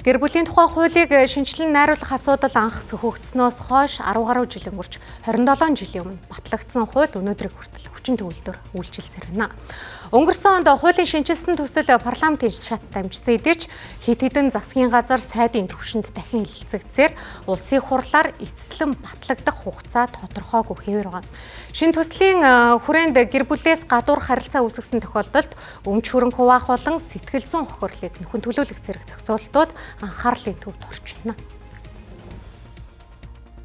Гэр бүлийн тухай хуулийг шинжилэн найруулах асуудал анх сөхөгдснөөс хойш 10 гаруй жил өнгөрч 27 жилийн өмнө батлагдсан хууль өнөөдрийг хүртэл хүчин төвлөлтөөр үйлчилсээр байна. Өнгөрсөн онд хуулийн шинжилсэн төсөл парламентын шат дамжсан хэдий ч хэд хэдэн засгийн газар сайдын түвшинд дахин хэлэлцэгдсээр улсын хурлаар эцэслэн батлагдах хугацаа тодорхойгүй хэвээр байгаа. Шинэ төслийн хүрээнд гэр бүлээс гадуур харилцаа үүсгэсэн тохиолдолд өмч хөрөнгө хуваах болон сэтгэл зүйн хохирлыг нөхөн төлөөлөх зэрэг зохицуулалтууд анхаарлын төвд орж байна.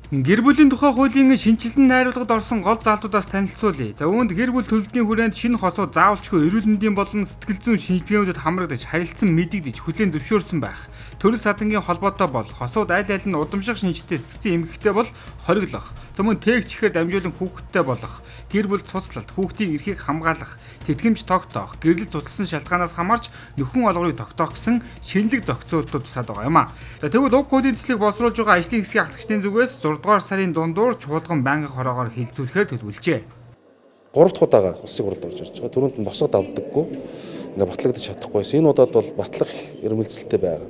Гэр бүлийн тухай хуулийн шинжилсэн найруулгад орсон гол заалтуудаас танилцуулъя. За үүнд гэр бүл төлөлтийн хүрээнд шинэ хосууд заавалчгүй эрүүл мэндийн болон сэтгэл зүйн шинжилгээнүүдэд хамрагдаж харилцан мэдэгдэж хүлээн зөвшөөрсөн байх. Төрөл садангийн холбоотой бол хосууд аль аль нь удамших шинжтэй сэтгцэн эмгэгтэй бол хориглох, мөн тээгч ихээр дамжуулан хүүхэдтэй болох, гэр бүл цуцлалт, хүүхдийн эрхийг хамгаалах, тэтгэмж тогтоох, гэрлэл цуцласан шалтгаанаас хамаарч нөхөн олгорыг тогтоох гэсэн шинэлэг зохицуулалтууд тусаад байгаа юм а. За тэгвэл уг хуулийн төслийг боловсруулж байгаа ажлын хэсгийн ахлагчдын зүгээс 6 дугаар сарын дундуур чуулган байнгын хороогоор хилцүүлэхээр төлөвлөжээ. 3 дахь удаага улсын хурлд орж ирж байгаа. Түрүүнд нь босгод авдаггүй. Ингээ батлагдаж чадахгүйсэн. Энэ удаад бол батлах эрмэлзэлтэй байгаа.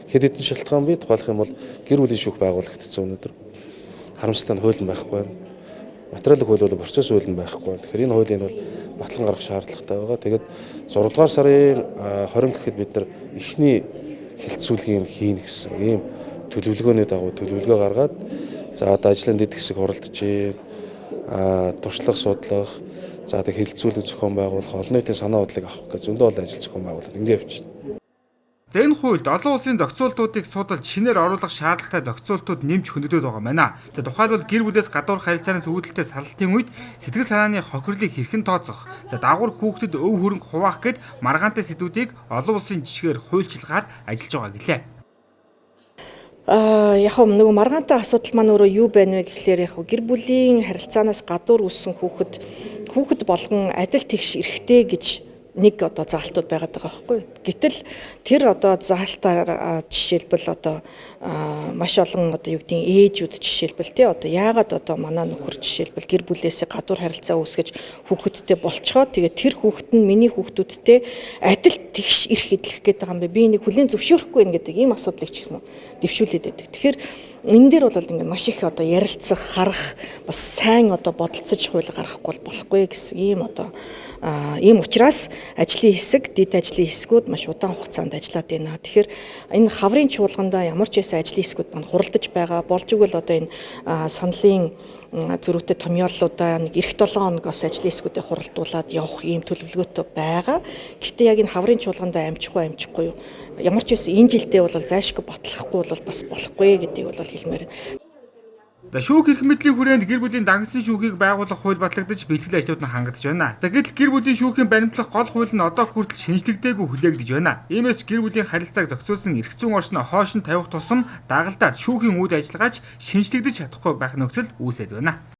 Хэд хэдэн шалтгаан бий тухайлах юм бол гэр бүлийн шүүх байгуулагдсан өнөөдөр. Харамсалтай нь хууль нь байхгүй байна. Материалын хууль бол процесс хууль нь байхгүй байна. Тэгэхээр энэ хуулийг бол батлан гаргах шаардлагатай байгаа. Тэгээд 6 дугаар сарын 20 гэхэд бид нар эхний хилцүүлгийг хийнэ гэсэн ийм төлөвлөгөөний дагуу төлөвлөгөө гаргаад за одоо ажлын дэд хэсэг хуралдаж байна. Туршлага судлах, за тэг хилцүүлэг зохион байгуулах, олон нийтийн санаа бодлыг авах гэж зөндөө олон ажил зохион байгуулалт ингэ явчихна. За энэ хуульд олон улсын зохицуултуудыг судалж шинээр оруулах шаардлагатай зохицуултууд нэмж хөндөд байгаа байна. За тухайлбал гэр бүлээс гадуур харилцаанаас үүдэлтэй сарлалтын үед сэтгэл санааны хохирлыг хэрхэн тооцох, за дагуур хүүхдэд өв хөрөнгө хуваах гэд маргаантай сэдвүүдийг олон улсын жишгээр хуульчилгаад ажиллаж байгаа гэлээ. Яг нөгөө маргаантай асуудал маань өөрөө юу байна вэ гэхлээр яг гэр бүлийн харилцаанаас гадуур үүссэн хүүхэд болгон адил тэгш эрхтэй гэж нэг одоо заалтууд байгаад байгаа байхгүй. Гэтэл тэр одоо заалтаар жишээлбэл одоо маш олон одоо юу гэдгийг ээжүүд жишээлбэл тий одоо яагаад одоо манай нөхөр жишээлбэл гэр бүлээсээ гадуур харилцаа үүсгэж хүүхэдтэй болцохоо тэгээд тэр хүүхэд нь миний хүүхдүүдтэй адил тэгш эрх эдлэх гээд байгаа юм бэ. Би энийг хүлээн зөвшөөрөхгүй байх гэдэг ийм асуудлыг ч гэсэн дэвшүүлээд байдаг. Тэгэхээр энэ дээр бол ингээд маш их одоо ярилцах, харах, бас сайн одоо бодолцож хууль гаргахгүй болохгүй гэсэн ийм одоо ийм учраас ажлын хэсэг, дэд ажлын хэсгүүд маш удаан хугацаанд ажиллаад байна. Тэгэхээр энэ хаврын чуулгандаа ямар ч байсан ажлын хэсгүүд маань хуралдаж байгаа. Болж игэл одоо энэ саналын зөрүүтэй томьёоллуудаа нэг эх 7 хоногоос ажлын хэсгүүдэд хуралдуулаад явах ийм төлөвлөгөөтэй байгаа. Гэхдээ яг энэ хаврын чуулгандаа амжихгүй юу? Ямар ч байсан энэ жилдээ бол зайлшгүй батлахгүй бол бас болохгүй гэдгийг бол хэлмээр байна. За шүүх эрх мэдлийн хүрээнд гэр бүлийн дагнасан шүүхийг байгуулах хууль батлагдаж бэлтгэл ажлууд нь хангагдж байна. За гэтэл гэр бүлийн шүүхийн баримтлах гол хууль нь одоо хүртэл шинжлэгдээгүй хүлээгдэж байна. Иймээс гэр бүлийн харилцааг зохицуулсан эрх зүйн орчноо хойш нь тавих тусам дагалдаад шүүхийн үйл ажиллагаач шинжлэгдэж чадахгүй байх нөхцөл үүсэж байна.